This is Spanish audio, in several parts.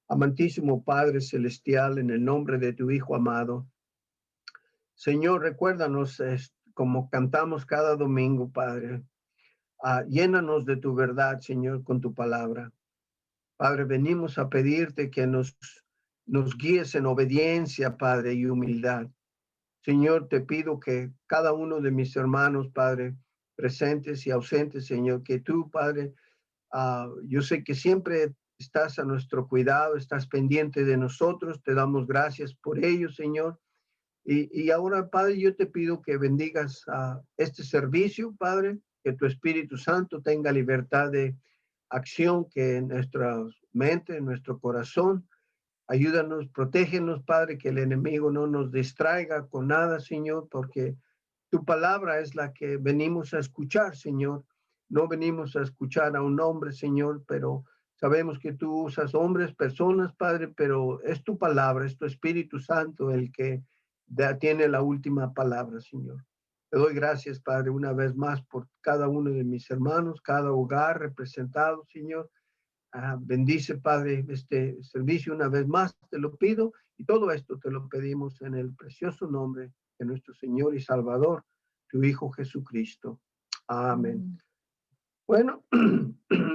Amantísimo Padre Celestial, en el nombre de tu Hijo amado, Señor, recuérdanos como cantamos cada domingo, Padre. Llénanos de tu verdad, Señor, con tu palabra. Padre, venimos a pedirte que nos guíes en obediencia, Padre, y humildad. Señor, te pido que cada uno de mis hermanos, Padre, presentes y ausentes, Señor, que tú, Padre, yo sé que siempre estás a nuestro cuidado, estás pendiente de nosotros, te damos gracias por ello, Señor. Y ahora, Padre, yo te pido que bendigas a este servicio, Padre, que tu Espíritu Santo tenga libertad de acción, que en nuestra mente, en nuestro corazón, ayúdanos, protégenos, Padre, que el enemigo no nos distraiga con nada, Señor, porque tu palabra es la que venimos a escuchar, Señor. No venimos a escuchar a un hombre, Señor, pero sabemos que tú usas hombres, personas, Padre, pero es tu palabra, es tu Espíritu Santo el que tiene la última palabra, Señor. Te doy gracias, Padre, una vez más por cada uno de mis hermanos, cada hogar representado, Señor. Bendice, Padre, este servicio una vez más, te lo pido, y todo esto te lo pedimos en el precioso nombre de nuestro Señor y Salvador, tu Hijo Jesucristo. Amén. Bueno,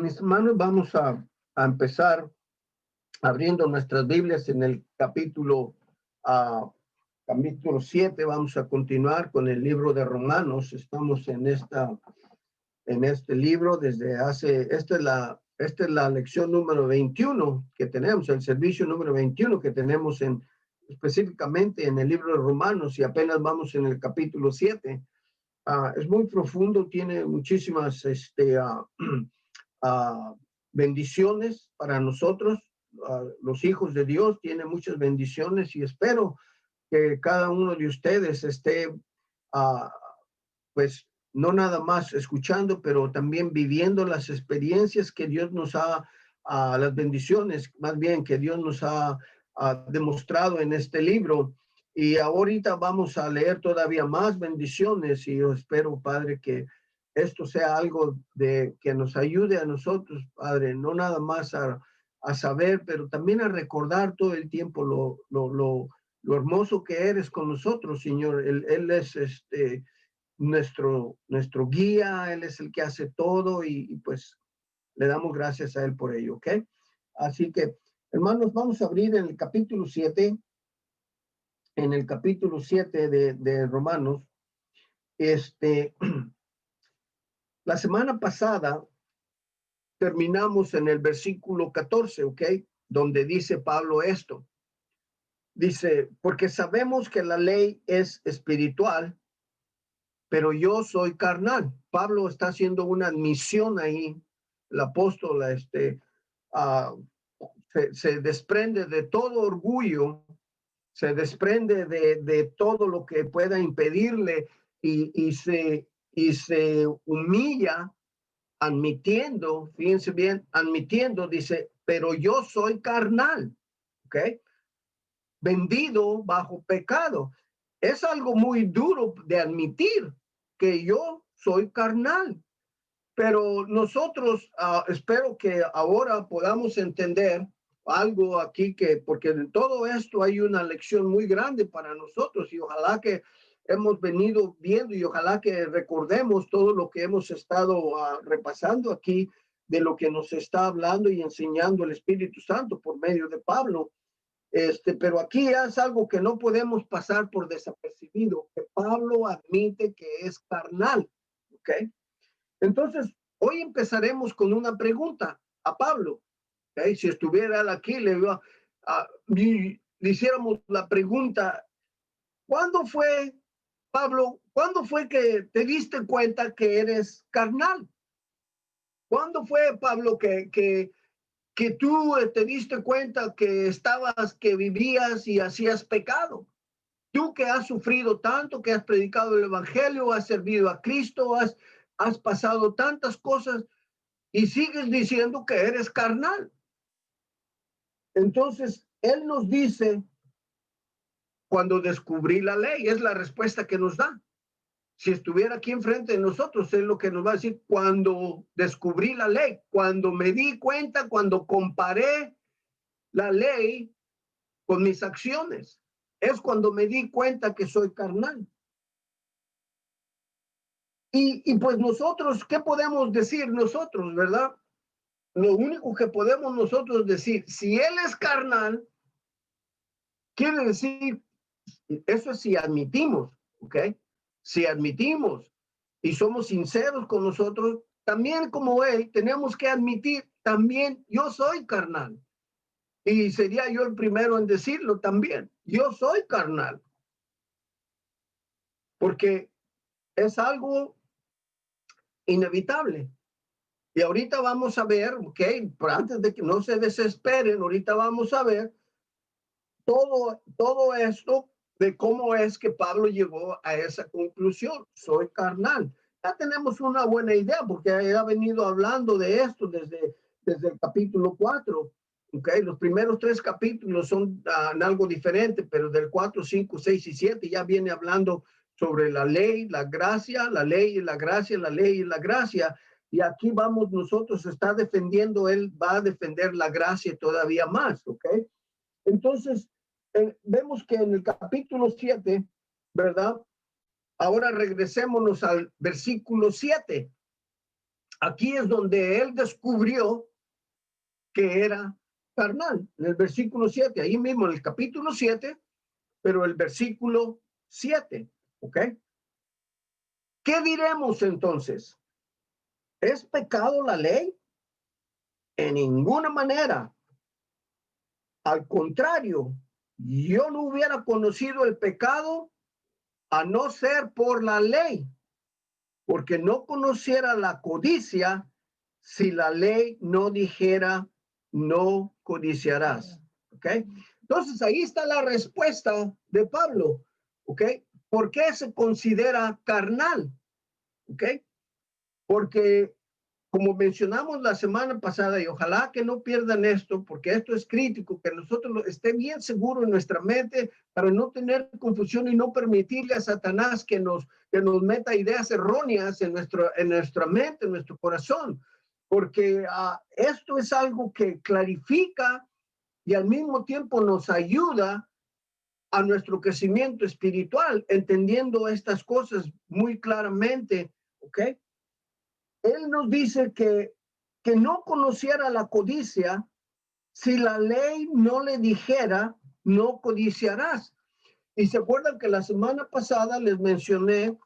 mis hermanos, vamos a empezar abriendo nuestras Biblias en el capítulo 7. Vamos a continuar con el libro de Romanos. Estamos en este libro desde esta es la lección número 21 que tenemos, el servicio número 21 que tenemos específicamente en el libro de Romanos, y apenas vamos en el capítulo 7. Es muy profundo, tiene muchísimas bendiciones para nosotros, los hijos de Dios, tiene muchas bendiciones, y espero que cada uno de ustedes esté pues no nada más escuchando, pero también viviendo las experiencias que Dios nos las bendiciones, más bien, que Dios nos ha demostrado en este libro. Y ahorita vamos a leer todavía más bendiciones, y yo espero, Padre, que esto sea algo que nos ayude a nosotros, Padre, no nada más a saber, pero también a recordar todo el tiempo lo hermoso que eres con nosotros, Señor. Él es nuestro guía, Él es el que hace todo, y pues le damos gracias a Él por ello, ¿ok? Así que, hermanos, vamos a abrir en el capítulo 7, de Romanos. La semana pasada terminamos en el versículo 14, ¿ok? Donde dice Pablo esto. Dice, porque sabemos que la ley es espiritual, pero yo soy carnal. Pablo está haciendo una admisión ahí. El apóstol se desprende de todo orgullo, se desprende de todo lo que pueda impedirle, y se humilla admitiendo, fíjense bien, admitiendo, dice, pero yo soy carnal, ¿ok? Vendido bajo pecado. Es algo muy duro de admitir que yo soy carnal, pero nosotros espero que ahora podamos entender algo aquí, porque en todo esto hay una lección muy grande para nosotros, y ojalá que hemos venido viendo, y ojalá que recordemos todo lo que hemos estado repasando aquí, de lo que nos está hablando y enseñando el Espíritu Santo por medio de Pablo. Pero aquí es algo que no podemos pasar por desapercibido, que Pablo admite que es carnal, ¿ok? Entonces, hoy empezaremos con una pregunta a Pablo, ¿ok? Si estuviera él aquí, le hiciéramos la pregunta, ¿cuándo fue que te diste cuenta que eres carnal? ¿Cuándo fue, Pablo, que tú te diste cuenta que vivías y hacías pecado? Tú que has sufrido tanto, que has predicado el evangelio, has servido a Cristo, has pasado tantas cosas, y sigues diciendo que eres carnal. Entonces, él nos dice, cuando descubrí la ley, es la respuesta que nos da. Si estuviera aquí enfrente de nosotros, es lo que nos va a decir: cuando descubrí la ley, cuando me di cuenta, cuando comparé la ley con mis acciones. Es cuando me di cuenta que soy carnal. Y pues nosotros, ¿qué podemos decir nosotros, verdad? Lo único que podemos nosotros decir, si él es carnal, quiere decir, eso es si admitimos, ¿ok? Si admitimos y somos sinceros con nosotros, también como él, tenemos que admitir, también yo soy carnal. Y sería yo el primero en decirlo también, yo soy carnal. Porque es algo inevitable. Y ahorita vamos a ver, ok, pero antes de que no se desesperen, ahorita vamos a ver todo esto de cómo es que Pablo llegó a esa conclusión. Soy carnal. Ya tenemos una buena idea porque ha venido hablando de esto desde el capítulo 4. Okay, los primeros 3 capítulos son algo diferente, pero del 4, 5, 6 y 7 ya viene hablando sobre la ley, la gracia, la ley y la gracia, la ley y la gracia. Y aquí vamos nosotros, está defendiendo, él va a defender la gracia todavía más, ¿ok? Entonces, vemos que en el capítulo 7, ¿verdad? Ahora regresémonos al versículo 7. Aquí es donde él descubrió que era carnal, en el versículo 7, ahí mismo en el capítulo 7, pero el versículo 7, ¿ok? ¿Qué diremos entonces? ¿Es pecado la ley? En ninguna manera. Al contrario, yo no hubiera conocido el pecado a no ser por la ley, porque no conociera la codicia si la ley no dijera no codiciarás. ¿Ok? Entonces ahí está la respuesta de Pablo. ¿Ok? ¿Por qué se considera carnal? ¿Ok? Porque como mencionamos la semana pasada, y ojalá que no pierdan esto, porque esto es crítico, que nosotros esté bien seguro en nuestra mente para no tener confusión y no permitirle a Satanás que nos meta ideas erróneas en nuestra mente, en nuestro corazón, porque esto es algo que clarifica y al mismo tiempo nos ayuda a nuestro crecimiento espiritual, entendiendo estas cosas muy claramente, ¿ok? Él nos dice que no conociera la codicia si la ley no le dijera, no codiciarás. Y se acuerdan que la semana pasada les mencioné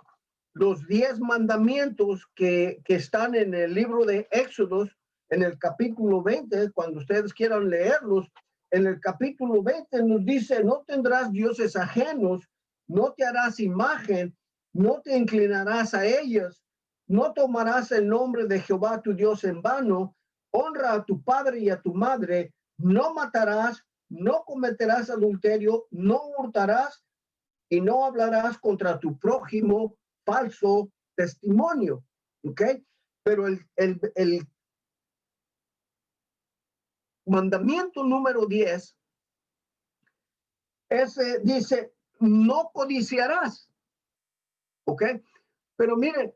los 10 mandamientos que están en el libro de Éxodos, en el capítulo 20, cuando ustedes quieran leerlos. En el capítulo 20 nos dice, no tendrás dioses ajenos, no te harás imagen, no te inclinarás a ellas, no tomarás el nombre de Jehová tu Dios en vano, honra a tu padre y a tu madre, no matarás, no cometerás adulterio, no hurtarás y no hablarás contra tu prójimo falso testimonio. ¿Ok? Pero el mandamiento número 10 ese dice, no codiciarás. ¿Ok? Pero miren,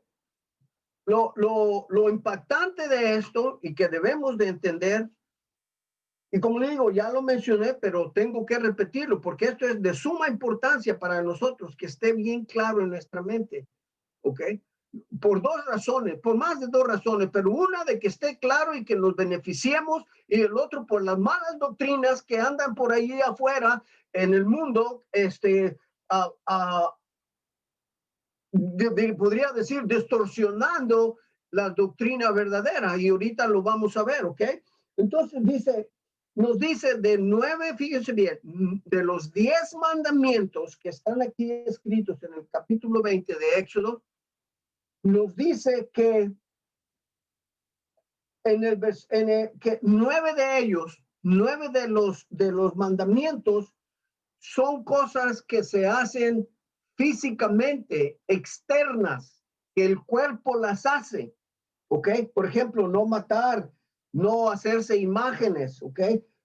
lo impactante de esto y que debemos de entender, y como le digo, ya lo mencioné, pero tengo que repetirlo porque esto es de suma importancia para nosotros, que esté bien claro en nuestra mente, ¿ok? Por 2 razones, por más de 2 razones, pero una de que esté claro y que nos beneficiemos, y el otro por las malas doctrinas que andan por ahí afuera en el mundo, podría decir, distorsionando la doctrina verdadera, y ahorita lo vamos a ver, ¿ok? Entonces nos dice de 9, fíjense bien, de los 10 mandamientos que están aquí escritos en el capítulo 20 de Éxodo, nos dice que que 9 de ellos, 9 de los mandamientos son cosas que se hacen físicamente, externas, que el cuerpo las hace, ¿ok? Por ejemplo, no matar, no hacerse imágenes, ¿ok?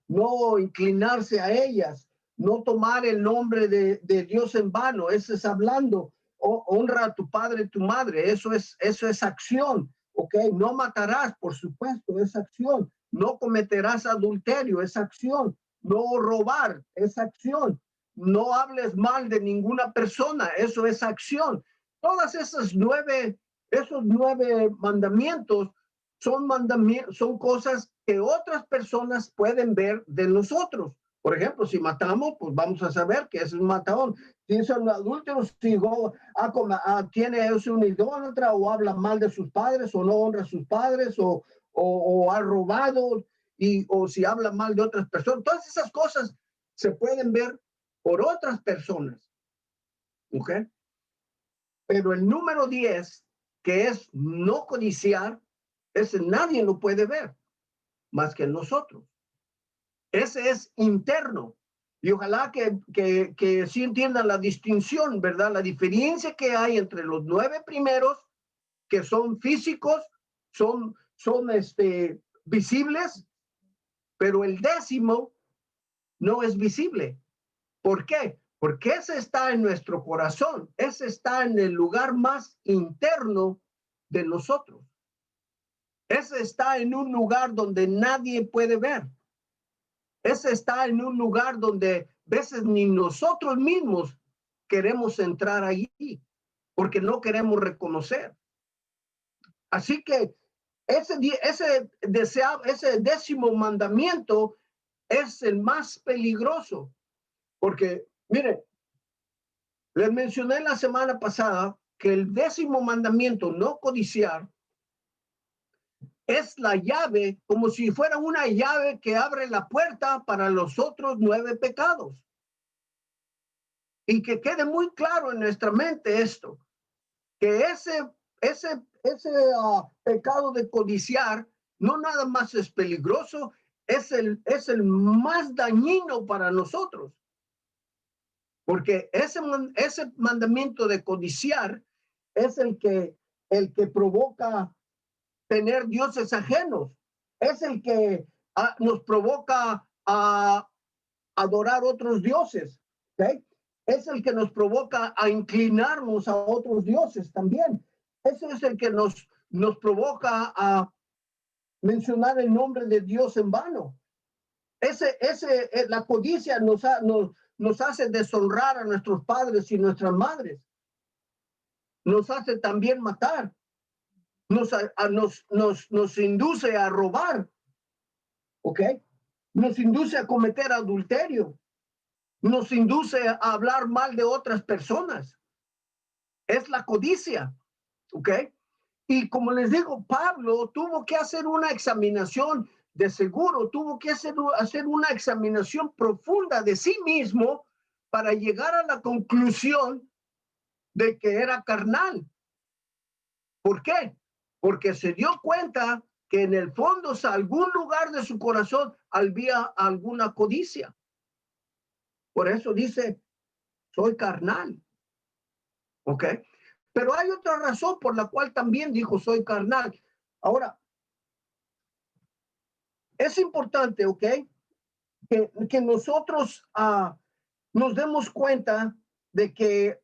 No inclinarse a ellas, no tomar el nombre de Dios en vano, eso es hablando. Honra a tu padre y tu madre, eso es acción, ¿ok? No matarás, por supuesto, es acción. No cometerás adulterio, es acción. No robar es acción. No hables mal de ninguna persona, eso es acción. Todas esos nueve mandamientos son cosas que otras personas pueden ver de nosotros. Por ejemplo, si matamos, pues vamos a saber que es un matadón. Si son adúlteros, si tiene un idólatra o habla mal de sus padres o no honra a sus padres o ha robado o si habla mal de otras personas. Todas esas cosas se pueden ver por otras personas. ¿Ok? Pero el número 10, que es no codiciar, ese nadie lo puede ver más que nosotros. Ese es interno. Y ojalá que sí entiendan la distinción, ¿verdad? La diferencia que hay entre los 9 primeros, que son físicos, son visibles, pero el 10º no es visible. ¿Por qué? Porque ese está en nuestro corazón, ese está en el lugar más interno de nosotros. Ese está en un lugar donde nadie puede ver. Ese está en un lugar donde a veces ni nosotros mismos queremos entrar allí, porque no queremos reconocer. Así que ese 10º mandamiento es el más peligroso, porque, mire, les mencioné la semana pasada que el 10º mandamiento, no codiciar, es la llave, como si fuera una llave que abre la puerta para los otros 9 pecados. Y que quede muy claro en nuestra mente esto, que ese pecado de codiciar no nada más es peligroso, es el más dañino para nosotros. Porque ese mandamiento de codiciar es el que provoca tener dioses ajenos. Es el que nos provoca a adorar otros dioses. ¿Okay? Es el que nos provoca a inclinarnos a otros dioses también. Ese es el que nos provoca a mencionar el nombre de Dios en vano. La codicia nos hace deshonrar a nuestros padres y nuestras madres. Nos hace también matar. Nos induce a robar. ¿Ok? Nos induce a cometer adulterio. Nos induce a hablar mal de otras personas. Es la codicia. ¿Ok? Y como les digo, Pablo tuvo que hacer una examinación, de seguro tuvo que hacer una examinación profunda de sí mismo para llegar a la conclusión de que era carnal. ¿Por qué? Porque se dio cuenta que en el fondo, en algún lugar de su corazón, había alguna codicia. Por eso dice, soy carnal. ¿Ok? Pero hay otra razón por la cual también dijo, soy carnal. Ahora, es importante, ¿ok? Que nosotros nos demos cuenta de que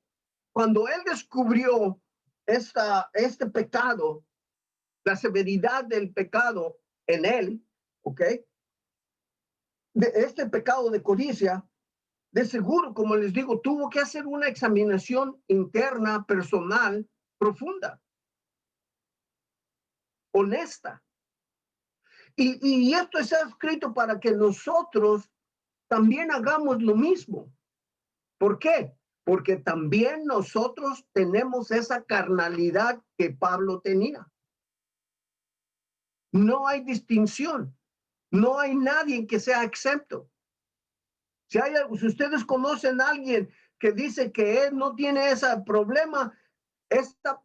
cuando él descubrió este pecado, la severidad del pecado en él, ¿ok? De este pecado de codicia, de seguro, como les digo, tuvo que hacer una examinación interna, personal, profunda, honesta. Y esto está escrito para que nosotros también hagamos lo mismo. ¿Por qué? Porque también nosotros tenemos esa carnalidad que Pablo tenía. No hay distinción. No hay nadie que sea excepto. Si ustedes conocen a alguien que dice que él no tiene ese problema,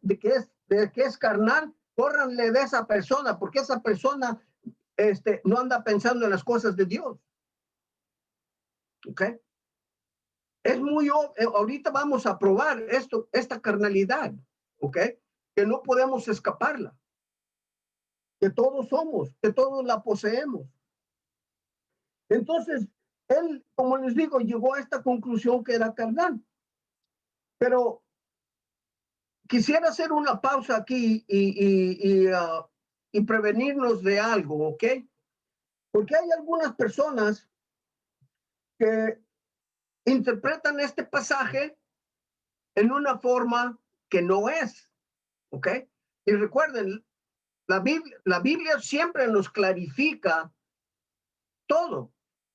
de que es carnal, córranle de esa persona, porque esa persona no anda pensando en las cosas de Dios. ¿Ok? Es ahorita vamos a probar esta carnalidad, ¿ok? Que no podemos escaparla, que todos somos, que todos la poseemos. Entonces, él, como les digo, llegó a esta conclusión que era carnal. Pero quisiera hacer una pausa aquí y prevenirnos de algo, ¿ok? Porque hay algunas personas que interpretan este pasaje en una forma que no es, ¿ok? Y recuerden, la Biblia siempre nos clarifica todo,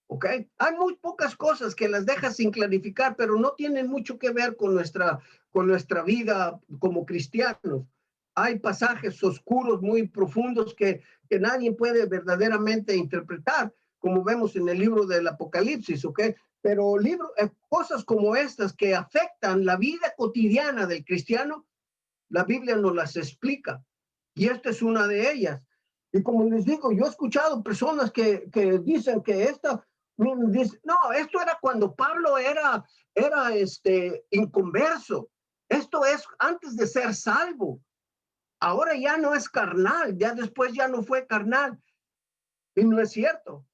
¿ok? Hay muy pocas cosas que las deja sin clarificar, pero no tienen mucho que ver con nuestra vida como cristianos. Hay pasajes oscuros muy profundos que nadie puede verdaderamente interpretar, como vemos en el libro del Apocalipsis, ¿ok? Pero cosas como estas que afectan la vida cotidiana del cristiano, la Biblia nos las explica. Y esta es una de ellas. Y como les digo, yo he escuchado personas que dicen que no, esto era cuando Pablo era inconverso. Esto es antes de ser salvo. Ahora ya no es carnal, ya después ya no fue carnal. Y no es cierto.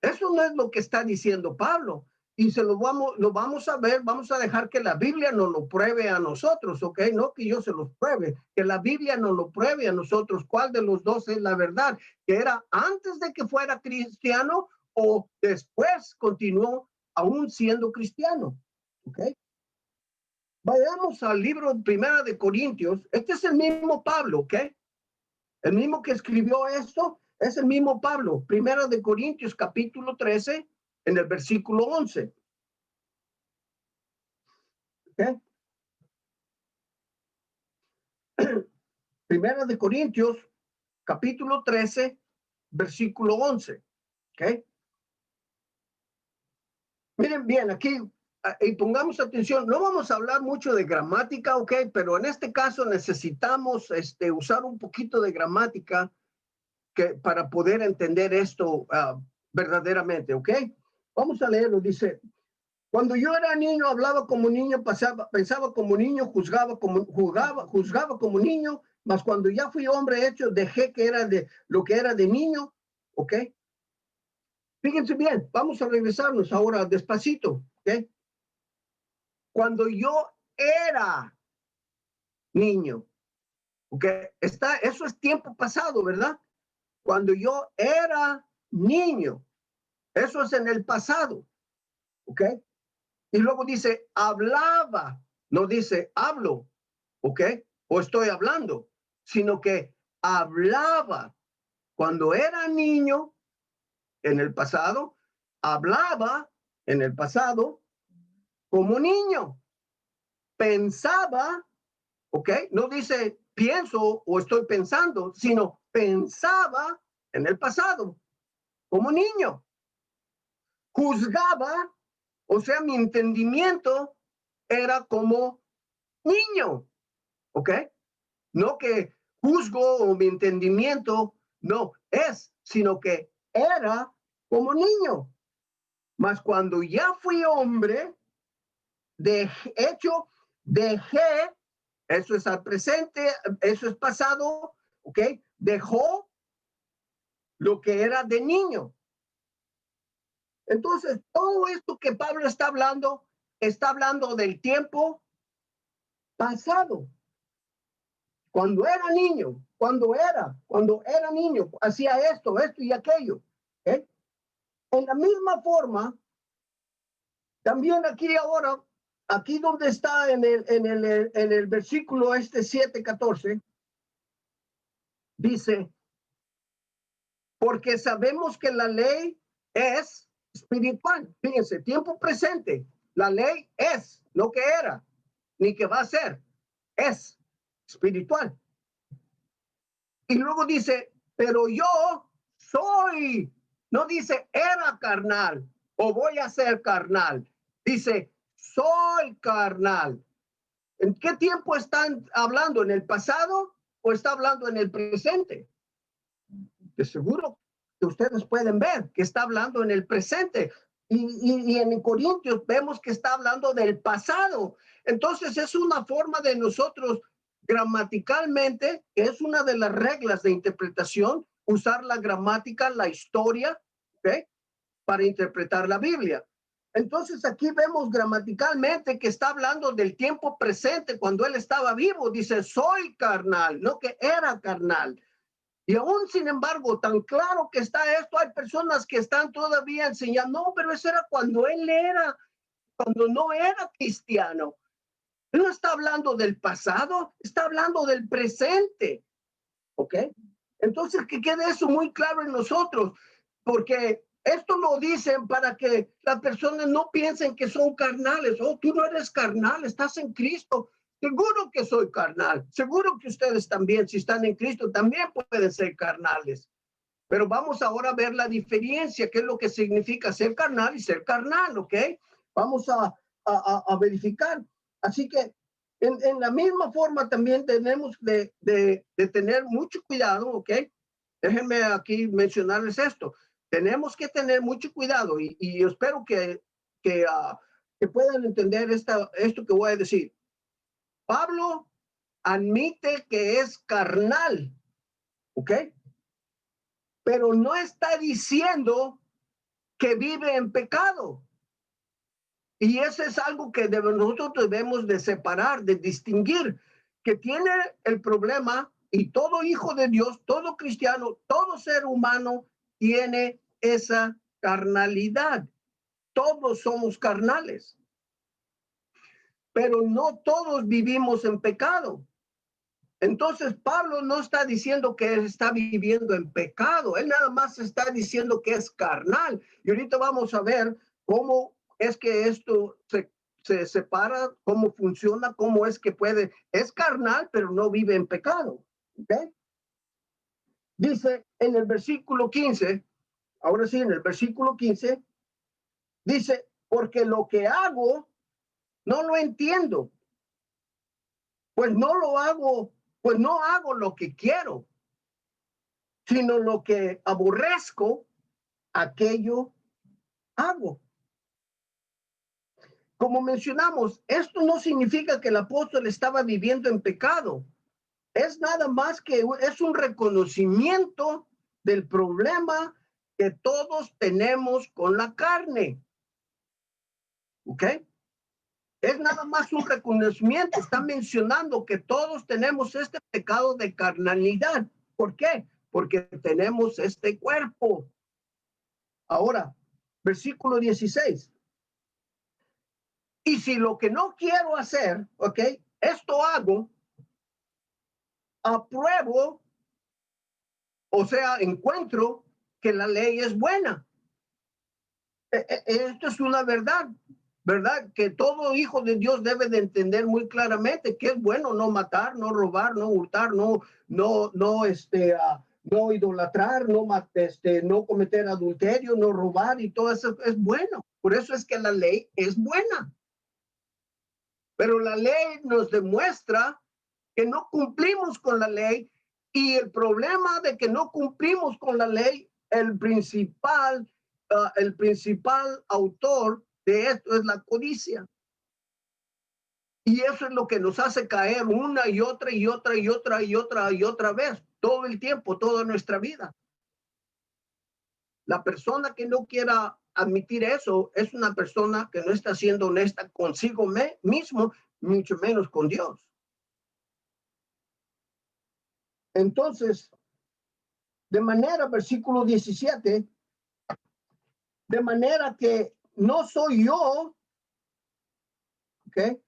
Eso no es lo que está diciendo Pablo. Y lo vamos a ver, vamos a dejar que la Biblia nos lo pruebe a nosotros, ¿ok? No que yo se los pruebe, que la Biblia nos lo pruebe a nosotros. ¿Cuál de los dos es la verdad? ¿Que era antes de que fuera cristiano o después continuó aún siendo cristiano? ¿Ok? Vayamos al libro Primera de Corintios. Este es el mismo Pablo, ¿ok? El mismo que escribió esto es el mismo Pablo. Primera de Corintios, capítulo 13, en el versículo 11. ¿Okay? Primera de Corintios, capítulo 13, versículo 11. ¿Okay? Miren bien, aquí, y pongamos atención, no vamos a hablar mucho de gramática, ¿ok? Pero en este caso necesitamos usar un poquito de gramática para poder entender esto verdaderamente, ¿ok? Vamos a leerlo, dice: cuando yo era niño, hablaba como niño, pensaba como niño, juzgaba como niño, mas cuando ya fui hombre hecho, dejé que era de lo que era de niño, ¿ok? Fíjense bien, vamos a regresarnos ahora despacito, ¿ok? Cuando yo era niño, ¿ok? Eso es tiempo pasado, ¿verdad? Cuando yo era niño, eso es en el pasado, ¿ok? Y luego dice, hablaba, no dice hablo, ¿ok? O estoy hablando, sino que hablaba. Cuando era niño, en el pasado, hablaba en el pasado como niño. Pensaba, ¿ok? No dice pienso o estoy pensando, sino pensaba en el pasado como niño. Juzgaba, o sea, mi entendimiento era como niño, ¿ok? No que juzgo o mi entendimiento, no es, sino que era como niño. Mas cuando ya fui hombre, de hecho, dejé, eso es al presente, eso es pasado, ¿ok? Dejó lo que era de niño. Entonces, todo esto que Pablo está hablando del tiempo pasado. Cuando era niño, cuando era niño, hacía esto y aquello. ¿Eh? En la misma forma, también aquí ahora, aquí donde está en el versículo 7:14, dice, porque sabemos que la ley es espiritual. Fíjense, tiempo presente. La ley es, no que era, ni que va a ser, es espiritual. Y luego dice, pero yo soy, no dice era carnal o voy a ser carnal, dice soy carnal. ¿En qué tiempo están hablando? ¿En el pasado o está hablando en el presente? De seguro que ustedes pueden ver que está hablando en el presente. Y en Corintios vemos que está hablando del pasado. Entonces es una forma de nosotros gramaticalmente, que es una de las reglas de interpretación, usar la gramática, la historia, ¿okay? Para interpretar la Biblia. Entonces aquí vemos gramaticalmente que está hablando del tiempo presente cuando él estaba vivo. Dice, soy carnal, no que era carnal. Y aún, sin embargo, tan claro que está esto, hay personas que están todavía enseñando, no, pero eso era cuando cuando no era cristiano. No está hablando del pasado, está hablando del presente. ¿Ok? Entonces, que quede eso muy claro en nosotros, porque esto lo dicen para que las personas no piensen que son carnales. Oh, tú no eres carnal, estás en Cristo. Seguro que soy carnal. Seguro que ustedes también, si están en Cristo, también pueden ser carnales. Pero vamos ahora a ver la diferencia, qué es lo que significa ser carnal y ser carnal, ¿ok? Vamos a verificar. Así que en la misma forma también tenemos de tener mucho cuidado, ¿ok? Déjenme aquí mencionarles esto. Tenemos que tener mucho cuidado y espero que puedan entender esto que voy a decir. Pablo admite que es carnal, ¿ok? Pero no está diciendo que vive en pecado. Y eso es algo que nosotros debemos de separar, de distinguir, que tiene el problema, y todo hijo de Dios, todo cristiano, todo ser humano tiene esa carnalidad. Todos somos carnales, pero no todos vivimos en pecado. Entonces, Pablo no está diciendo que está viviendo en pecado, él nada más está diciendo que es carnal. Y ahorita vamos a ver cómo es que esto se separa, cómo funciona, cómo es que es carnal, pero no vive en pecado. ¿Okay? Dice en el versículo 15, ahora sí, en el versículo 15, dice, porque lo que hago no lo entiendo, pues no hago lo que quiero, sino lo que aborrezco, aquello hago. Como mencionamos, esto no significa que el apóstol estaba viviendo en pecado. Es nada más que es un reconocimiento del problema que todos tenemos con la carne. ¿Ok? Es nada más un reconocimiento. Está mencionando que todos tenemos este pecado de carnalidad. ¿Por qué? Porque tenemos este cuerpo. Ahora, versículo 16. Y si lo que no quiero hacer, ¿ok? Esto hago, apruebo, o sea, encuentro que la ley es buena. Esto es una verdad, ¿verdad? Que todo hijo de Dios debe de entender muy claramente que es bueno no matar, no robar, no hurtar, no idolatrar, no cometer adulterio, no robar, y todo eso es bueno. Por eso es que la ley es buena. Pero la ley nos demuestra que no cumplimos con la ley, y el problema de que no cumplimos con la ley, el principal autor de esto es la codicia. Y eso es lo que nos hace caer una y otra y otra y otra y otra y otra vez, todo el tiempo, toda nuestra vida. La persona que no quiera admitir eso es una persona que no está siendo honesta consigo mismo, mucho menos con Dios. Entonces, de manera, versículo 17, de manera que no soy yo, ¿ok?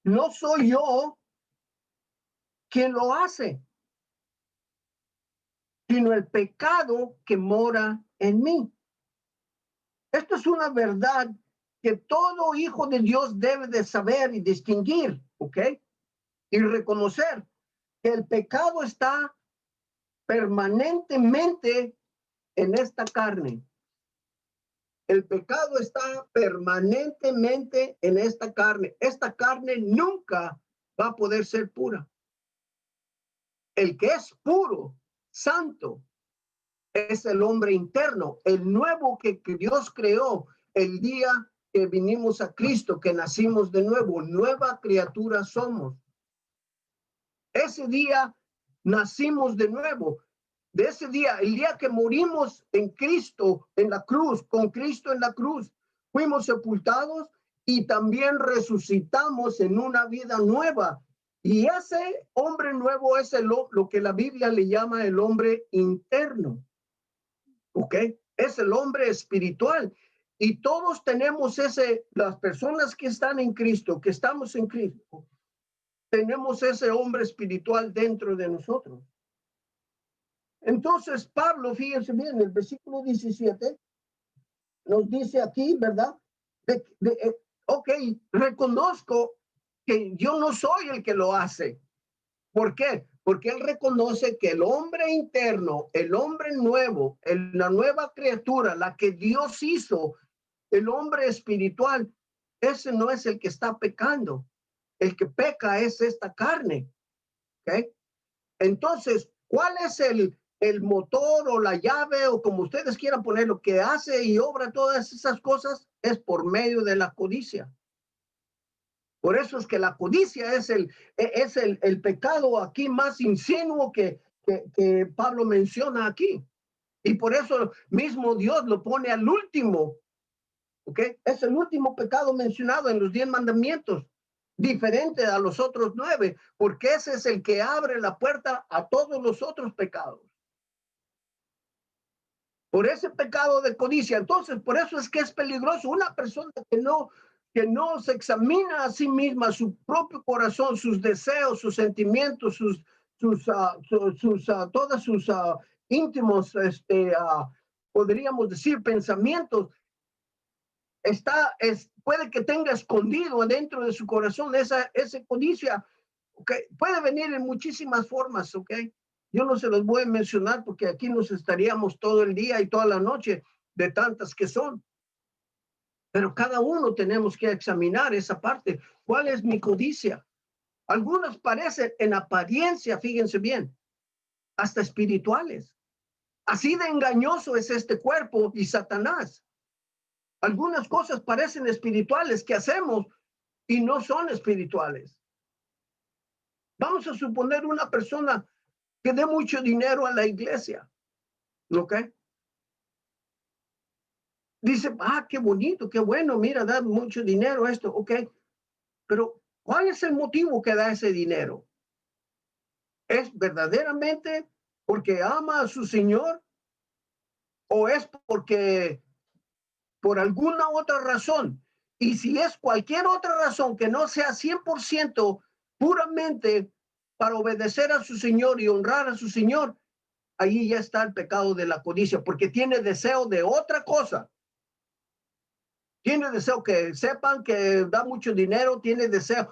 No soy yo quien lo hace, sino el pecado que mora en mí. Esto es una verdad que todo hijo de Dios debe de saber y distinguir, ¿ok? Y reconocer que el pecado está permanentemente en esta carne. El pecado está permanentemente en esta carne. Esta carne nunca va a poder ser pura. El que es puro, santo, es el hombre interno, el nuevo que Dios creó el día que vinimos a Cristo, que nacimos de nuevo, nueva criatura somos. Ese día nacimos de nuevo. De ese día, el día que morimos en Cristo, en la cruz, con Cristo en la cruz, fuimos sepultados y también resucitamos en una vida nueva. Y ese hombre nuevo es lo que la Biblia le llama el hombre interno. ¿Ok? Es el hombre espiritual. Y todos tenemos las personas que están en Cristo, que estamos en Cristo, tenemos ese hombre espiritual dentro de nosotros. Entonces, Pablo, fíjense bien, el versículo 17 nos dice aquí, ¿verdad? Ok, reconozco que yo no soy el que lo hace. ¿Por qué? Porque él reconoce que el hombre interno, el hombre nuevo, la nueva criatura, la que Dios hizo, el hombre espiritual, ese no es el que está pecando. El que peca es esta carne. ¿Ok? Entonces, ¿cuál es el motor o la llave o como ustedes quieran ponerlo que hace y obra todas esas cosas? Es por medio de la codicia. Por eso es que la codicia es el pecado aquí más insinuo que Pablo menciona aquí. Y por eso mismo Dios lo pone al último. ¿Ok? Es el último pecado mencionado en los 10 mandamientos, diferente a los otros 9, porque ese es el que abre la puerta a todos los otros pecados. Por ese pecado de codicia. Entonces, por eso es que es peligroso una persona que no se examina a sí misma, su propio corazón, sus deseos, sus sentimientos, todos sus íntimos, podríamos decir, pensamientos. Puede que tenga escondido dentro de su corazón esa codicia, okay. Puede venir en muchísimas formas, ¿ok? Yo no se los voy a mencionar porque aquí nos estaríamos todo el día y toda la noche de tantas que son. Pero cada uno tenemos que examinar esa parte. ¿Cuál es mi codicia? Algunas parecen en apariencia, fíjense bien, hasta espirituales. Así de engañoso es este cuerpo y Satanás. Algunas cosas parecen espirituales que hacemos y no son espirituales. Vamos a suponer una persona que dé mucho dinero a la iglesia, ¿ok? Dice, qué bonito, qué bueno, mira, da mucho dinero esto, ¿ok? Pero, ¿cuál es el motivo que da ese dinero? ¿Es verdaderamente porque ama a su Señor? ¿O es porque por alguna otra razón? Y si es cualquier otra razón que no sea 100% puramente para obedecer a su Señor y honrar a su Señor, ahí ya está el pecado de la codicia, porque tiene deseo de otra cosa. Tiene deseo que sepan que da mucho dinero, tiene deseo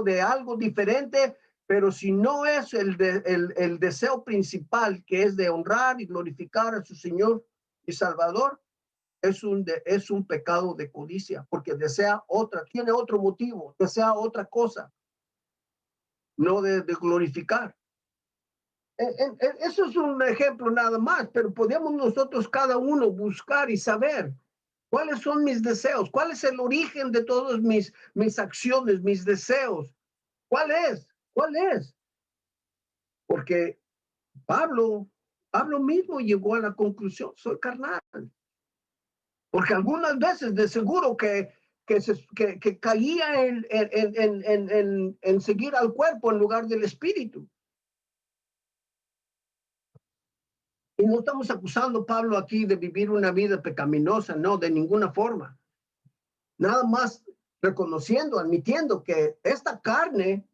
de algo diferente, pero si no es el deseo principal, que es de honrar y glorificar a su Señor y Salvador, es un pecado de codicia, porque tiene otro motivo, desea otra cosa, no de glorificar. Eso es un ejemplo nada más, pero podemos nosotros cada uno buscar y saber cuáles son mis deseos, cuál es el origen de todas mis acciones, mis deseos. ¿Cuál es? ¿Cuál es? Porque Pablo mismo llegó a la conclusión, soy carnal. Porque algunas veces de seguro que caía en seguir al cuerpo en lugar del espíritu. Y no estamos acusando a Pablo aquí de vivir una vida pecaminosa, no, de ninguna forma. Nada más reconociendo, admitiendo que esta carne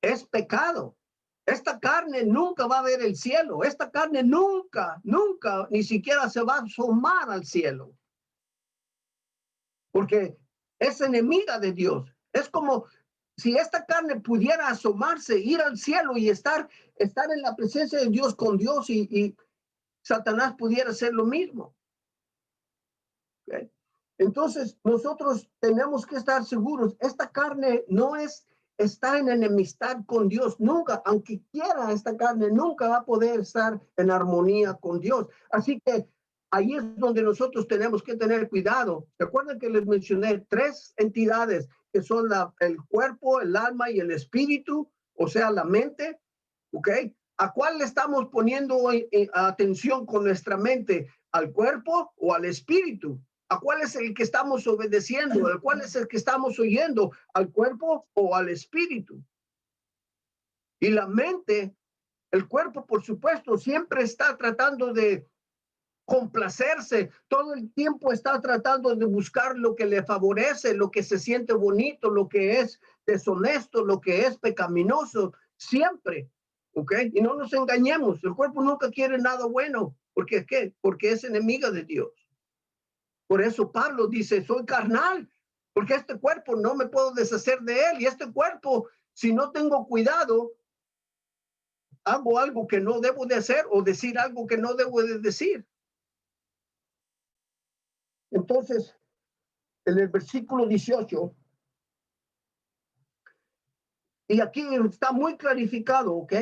es pecado. Esta carne nunca va a ver el cielo. Esta carne nunca, ni siquiera se va a asomar al cielo. Porque es enemiga de Dios. Es como si esta carne pudiera asomarse, ir al cielo y estar en la presencia de Dios con Dios y Satanás pudiera hacer lo mismo. ¿Okay? Entonces, nosotros tenemos que estar seguros. Esta carne no está en enemistad con Dios. Nunca, aunque quiera esta carne, nunca va a poder estar en armonía con Dios. Así que ahí es donde nosotros tenemos que tener cuidado. ¿Recuerdan que les mencioné 3 entidades que son el cuerpo, el alma y el espíritu? O sea, la mente. ¿Ok? ¿A cuál le estamos poniendo atención con nuestra mente? ¿Al cuerpo o al espíritu? ¿A cuál es el que estamos obedeciendo? ¿A cuál es el que estamos oyendo? ¿Al cuerpo o al espíritu? Y la mente, el cuerpo, por supuesto, siempre está tratando de complacerse, todo el tiempo está tratando de buscar lo que le favorece, lo que se siente bonito, lo que es deshonesto, lo que es pecaminoso, siempre, ¿ok? Y no nos engañemos, el cuerpo nunca quiere nada bueno, ¿porque qué? Porque es enemiga de Dios. Por eso Pablo dice, soy carnal, porque este cuerpo no me puedo deshacer de él, y este cuerpo, si no tengo cuidado, hago algo que no debo de hacer o decir algo que no debo de decir. Entonces, en el versículo 18, y aquí está muy clarificado, ¿ok?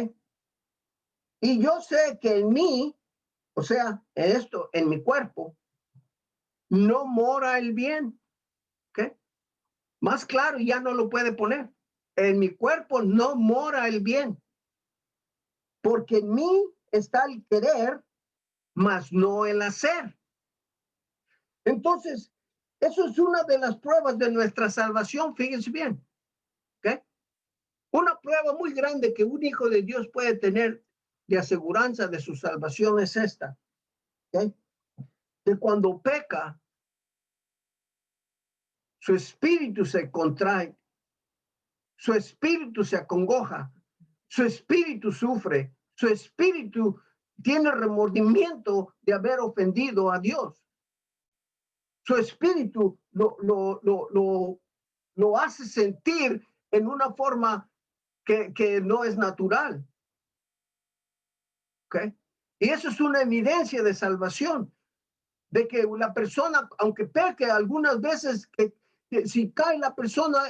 Y yo sé que en mí, o sea, en esto, en mi cuerpo, no mora el bien, ¿ok? Más claro ya no lo puede poner. En mi cuerpo no mora el bien, porque en mí está el querer, mas no el hacer. Entonces, eso es una de las pruebas de nuestra salvación, fíjense bien, ¿ok? Una prueba muy grande que un hijo de Dios puede tener de aseguranza de su salvación es esta, ¿ok? Que cuando peca, su espíritu se contrae, su espíritu se acongoja, su espíritu sufre, su espíritu tiene remordimiento de haber ofendido a Dios. Su espíritu lo hace sentir en una forma que no es natural. ¿Ok? Y eso es una evidencia de salvación, de que la persona, aunque peque algunas veces, que si cae la persona,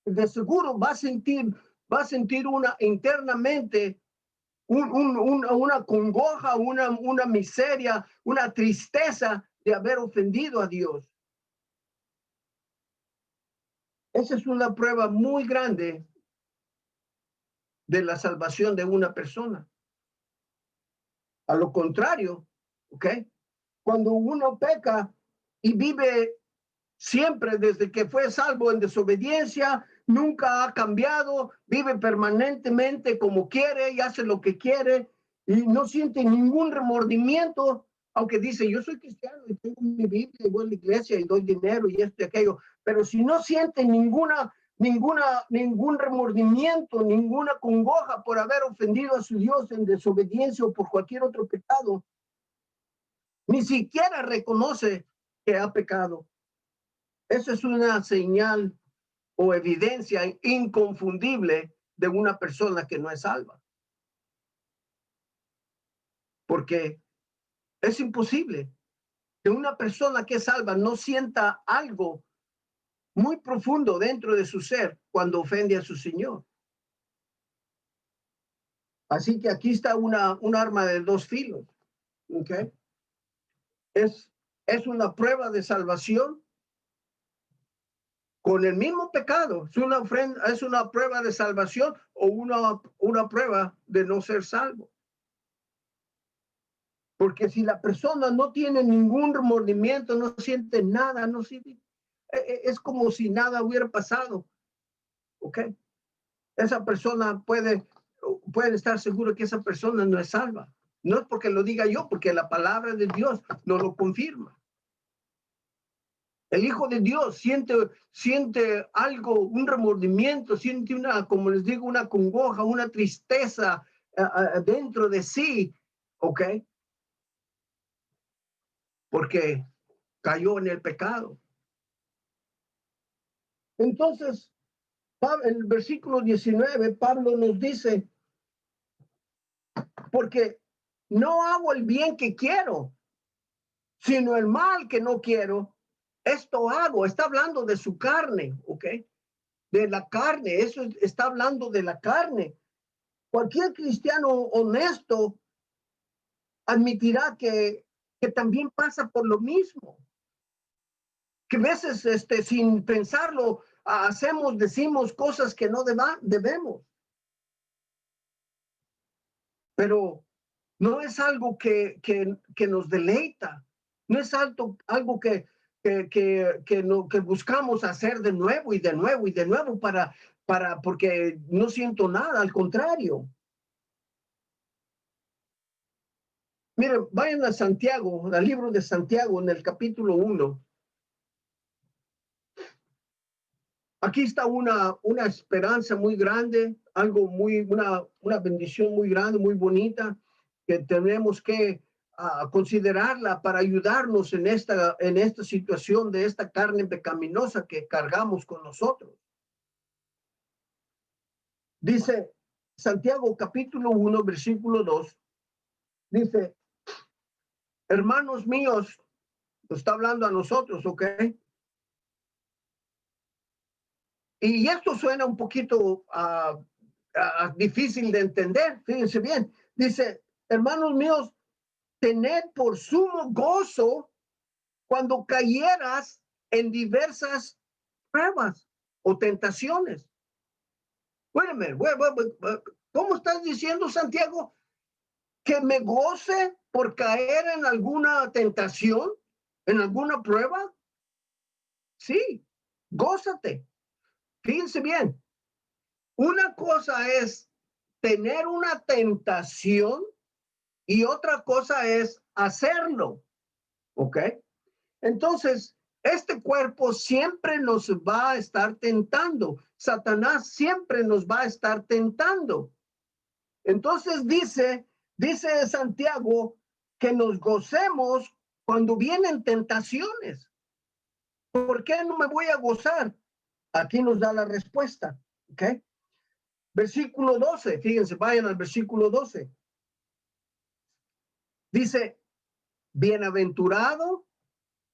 de seguro va a sentir una internamente una congoja, una miseria, una tristeza de haber ofendido a Dios. Esa es una prueba muy grande de la salvación de una persona. A lo contrario, ¿ok? Cuando uno peca y vive siempre desde que fue salvo en desobediencia, nunca ha cambiado, vive permanentemente como quiere y hace lo que quiere y no siente ningún remordimiento, aunque dice, yo soy cristiano y tengo mi Biblia y voy a la iglesia y doy dinero y esto y aquello, pero si no siente ningún remordimiento, ninguna congoja por haber ofendido a su Dios en desobediencia o por cualquier otro pecado, ni siquiera reconoce que ha pecado. Eso es una señal o evidencia inconfundible de una persona que no es salva. Porque es imposible que una persona que es salva no sienta algo muy profundo dentro de su ser cuando ofende a su Señor. Así que aquí está un arma de dos filos. ¿Okay? Es una prueba de salvación con el mismo pecado. Es una prueba de salvación o una prueba de no ser salvo. Porque si la persona no tiene ningún remordimiento, no siente nada, no siente, es como si nada hubiera pasado. ¿Ok? Esa persona puede estar seguro que esa persona no es salva. No es porque lo diga yo, porque la palabra de Dios nos lo confirma. El Hijo de Dios siente algo, un remordimiento, siente como les digo, una congoja, una tristeza dentro de sí, ¿ok? Porque cayó en el pecado. Entonces, en el versículo 19, Pablo nos dice, porque no hago el bien que quiero, sino el mal que no quiero, esto hago. Está hablando de su carne, ¿ok? De la carne, eso está hablando de la carne. Cualquier cristiano honesto admitirá que también pasa por lo mismo. Que a veces, sin pensarlo, decimos cosas que no debemos. Pero no es algo que nos deleita. No es algo que buscamos hacer de nuevo y de nuevo y de nuevo porque no siento nada, al contrario. Miren, vayan a Santiago, al libro de Santiago, en el capítulo 1. Aquí está una esperanza muy grande, una bendición muy grande, muy bonita, que tenemos que considerarla para ayudarnos en esta situación de esta carne pecaminosa que cargamos con nosotros. Dice Santiago capítulo 1, versículo 2, dice, hermanos míos, está hablando a nosotros, ¿ok? Y esto suena un poquito difícil de entender, fíjense bien. Dice, hermanos míos, tened por sumo gozo cuando cayeras en diversas pruebas o tentaciones. ¿Cómo estás diciendo, Santiago? ¿Que me goce por caer en alguna tentación, en alguna prueba? Sí, gózate. Fíjense bien, una cosa es tener una tentación y otra cosa es hacerlo, ¿ok? Entonces, este cuerpo siempre nos va a estar tentando. Satanás siempre nos va a estar tentando. Entonces dice Santiago que nos gocemos cuando vienen tentaciones. ¿Por qué no me voy a gozar? Aquí nos da la respuesta, ¿ok? Versículo 12, fíjense, vayan al versículo 12. Dice, bienaventurado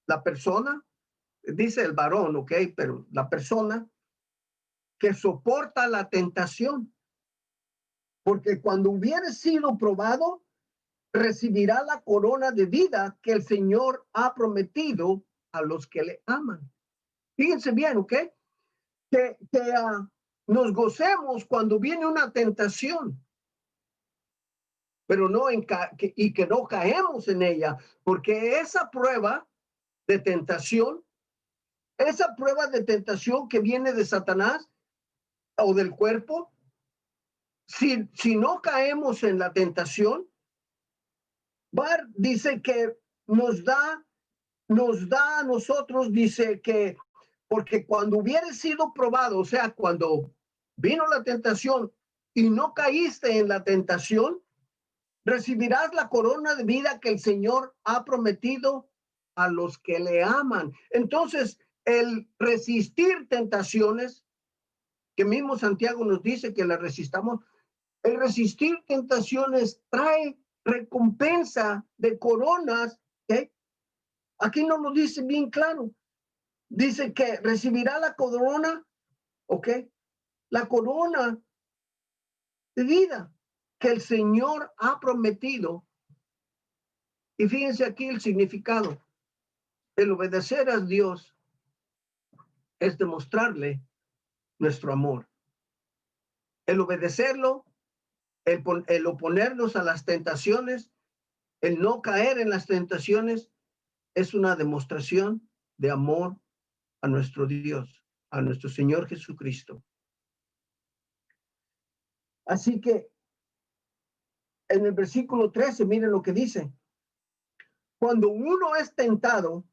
la persona, dice el varón, ¿ok? Pero la persona que soporta la tentación, porque cuando hubiere sido probado, recibirá la corona de vida que el Señor ha prometido a los que le aman. Fíjense bien, ¿ok? Que nos gocemos cuando viene una tentación, pero no y que no caemos en ella, porque esa prueba de tentación que viene de Satanás o del cuerpo, si no caemos en la tentación, dice que nos da a nosotros, dice que, porque cuando hubiera sido probado, o sea, cuando vino la tentación y no caíste en la tentación, recibirás la corona de vida que el Señor ha prometido a los que le aman. Entonces, el resistir tentaciones, que mismo Santiago nos dice que la resistamos, el resistir tentaciones trae recompensa de coronas, ¿eh? Aquí no lo dice bien claro. Dice que recibirá la corona, ¿ok? La corona de vida que el Señor ha prometido. Y fíjense aquí el significado. El obedecer a Dios es demostrarle nuestro amor. El obedecerlo, el oponernos a las tentaciones, el no caer en las tentaciones, es una demostración de amor a nuestro Dios, a nuestro Señor Jesucristo. Así que en el versículo 13, miren lo que dice. Cuando uno es tentado,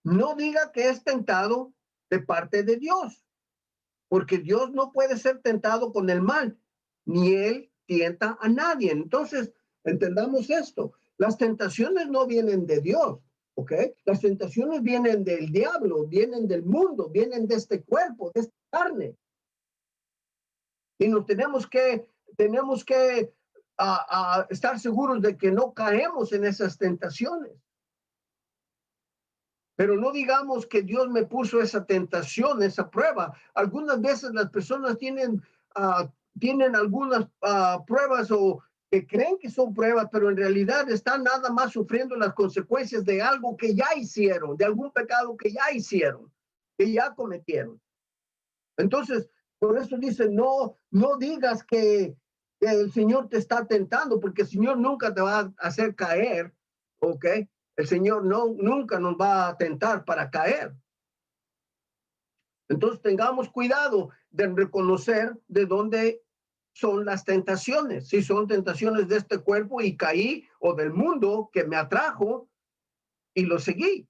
no diga que es tentado de parte de Dios, porque Dios no puede ser tentado con el mal, ni él tienta a nadie. Entonces, entendamos esto. Las tentaciones no vienen de Dios, ¿ok? Las tentaciones vienen del diablo, vienen del mundo, vienen de este cuerpo, de esta carne. Y nos tenemos que estar seguros de que no caemos en esas tentaciones. Pero no digamos que Dios me puso esa tentación, esa prueba. Algunas veces las personas tienen algunas pruebas o que creen que son pruebas, pero en realidad están nada más sufriendo las consecuencias de algo que ya hicieron, de algún pecado que ya hicieron, que ya cometieron. Entonces, por eso dice, no digas que el Señor te está tentando, porque el Señor nunca te va a hacer caer, ¿ok? El Señor nunca nos va a tentar para caer. Entonces tengamos cuidado de reconocer de dónde son las tentaciones. Si son tentaciones de este cuerpo y caí, o del mundo que me atrajo y lo seguí.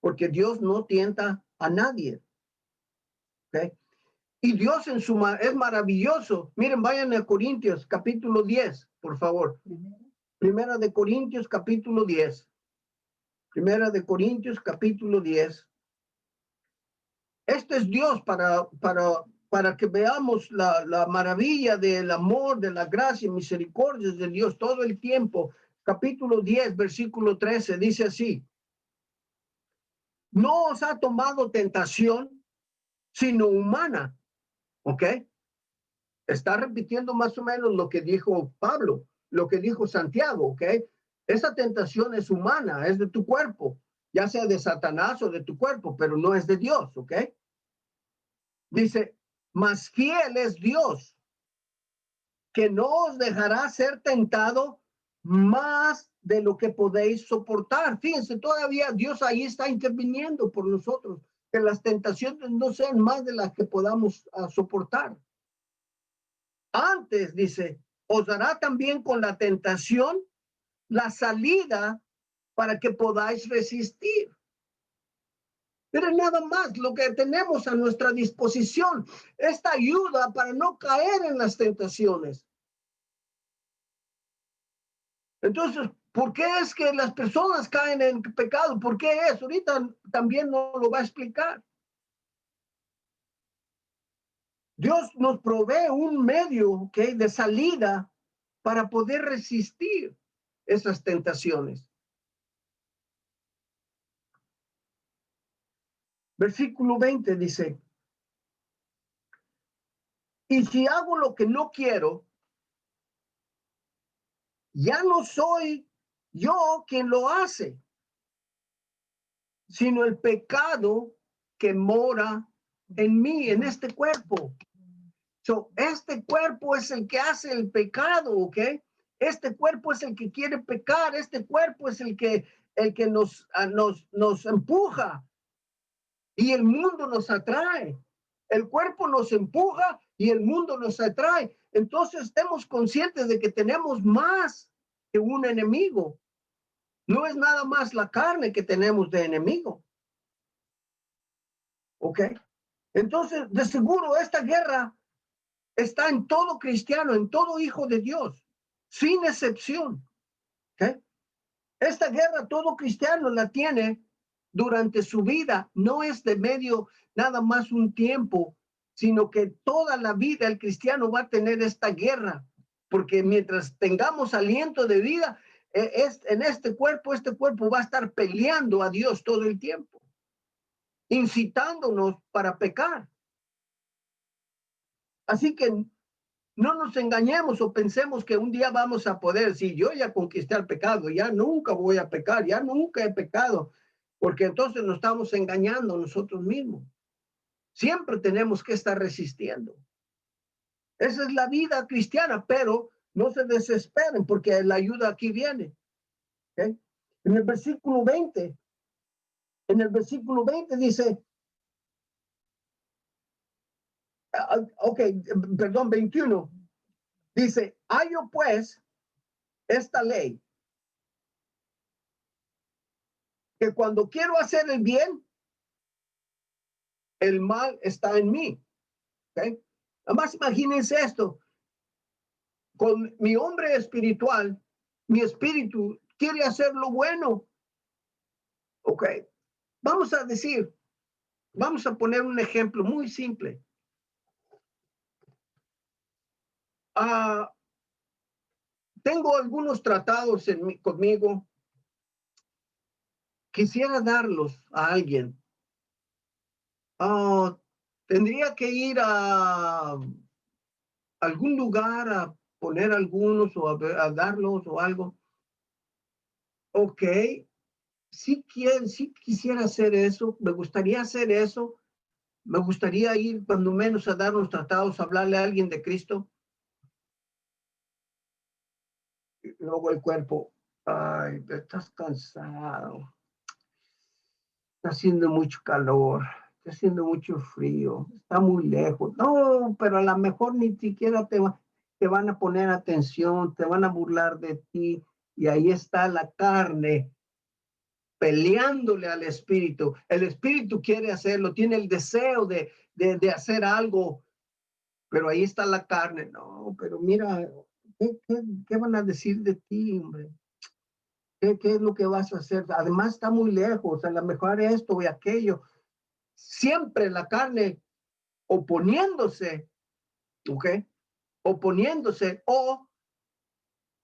Porque Dios no tienta a nadie. ¿Okay? Y Dios es maravilloso. Miren, vayan a Corintios capítulo 10, por favor. Primera de Corintios capítulo 10. Primera de Corintios capítulo 10. Este es Dios para que veamos la maravilla del amor, de la gracia y misericordia de Dios todo el tiempo. Capítulo 10, versículo 13, dice así: no os ha tomado tentación, sino humana. ¿Ok? Está repitiendo más o menos lo que dijo Pablo, lo que dijo Santiago. ¿Ok? Esa tentación es humana, es de tu cuerpo, ya sea de Satanás o de tu cuerpo, pero no es de Dios. ¿Ok? Dice, mas fiel es Dios, que no os dejará ser tentado más de lo que podéis soportar. Fíjense, todavía Dios ahí está interviniendo por nosotros, que las tentaciones no sean más de las que podamos soportar. Antes, dice, os dará también con la tentación la salida para que podáis resistir. Pero nada más lo que tenemos a nuestra disposición, esta ayuda para no caer en las tentaciones. Entonces, ¿por qué es que las personas caen en pecado? ¿Por qué es? Ahorita también nos lo va a explicar. Dios nos provee un medio, ¿okay?, de salida para poder resistir esas tentaciones. Versículo 20 dice, y si hago lo que no quiero, ya no soy yo quien lo hace, sino el pecado que mora en mí, en este cuerpo. So, este cuerpo es el que hace el pecado, ¿ok? Este cuerpo es el que quiere pecar, este cuerpo es el que nos empuja, y el mundo nos atrae. El cuerpo nos empuja y el mundo nos atrae. Entonces, estemos conscientes de que tenemos más que un enemigo. No es nada más la carne que tenemos de enemigo. ¿Ok? Entonces, de seguro, esta guerra está en todo cristiano, en todo hijo de Dios, sin excepción. ¿Okay? Esta guerra todo cristiano la tiene durante su vida. No es de medio nada más un tiempo, sino que toda la vida el cristiano va a tener esta guerra, porque mientras tengamos aliento de vida, en este cuerpo va a estar peleando a Dios todo el tiempo, incitándonos para pecar. Así que no nos engañemos o pensemos que un día vamos a poder, si yo ya conquisté el pecado, ya nunca voy a pecar, ya nunca he pecado, porque entonces nos estamos engañando nosotros mismos. Siempre tenemos que estar resistiendo. Esa es la vida cristiana, pero no se desesperen porque la ayuda aquí viene. ¿Okay? En el versículo 20 dice, perdón, 21, dice, hallo pues esta ley, que cuando quiero hacer el bien, el mal está en mí. ¿Okay? Además, imagínense esto. Con mi hombre espiritual, mi espíritu quiere hacer lo bueno. ¿Ok? Vamos a poner un ejemplo muy simple. Tengo algunos tratados conmigo. Quisiera darlos a alguien. Tendría que ir a algún lugar a poner algunos o a darlos o algo. Ok, sí quisiera hacer eso, me gustaría hacer eso, me gustaría ir cuando menos a dar los tratados, a hablarle a alguien de Cristo. Y luego el cuerpo, Ay, estás cansado. Está haciendo mucho calor. Está haciendo mucho frío. Está muy lejos. No, pero a lo mejor ni siquiera te van a poner atención, te van a burlar de ti. Y ahí está la carne peleándole al espíritu. El espíritu quiere hacerlo, tiene el deseo de hacer algo, pero ahí está la carne. No, pero mira, ¿qué van a decir de ti, hombre? ¿Qué es lo que vas a hacer? Además está muy lejos, a lo mejor esto y aquello. Siempre la carne oponiéndose, ¿ok? Oponiéndose, o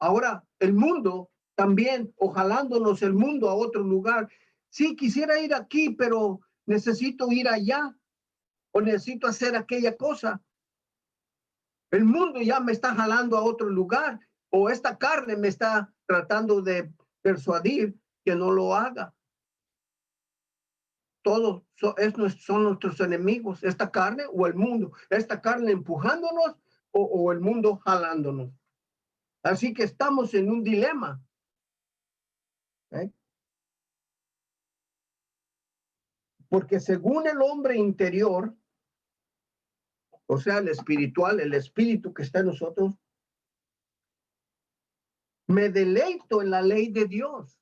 ahora el mundo también, o jalándonos el mundo a otro lugar. Sí, quisiera ir aquí, pero necesito ir allá, o necesito hacer aquella cosa. El mundo ya me está jalando a otro lugar, o esta carne me está tratando de persuadir que no lo haga. Todos son nuestros enemigos, esta carne o el mundo, esta carne empujándonos o el mundo jalándonos. Así que estamos en un dilema. ¿Eh? Porque según el hombre interior, o sea, el espiritual, el espíritu que está en nosotros, me deleito en la ley de Dios.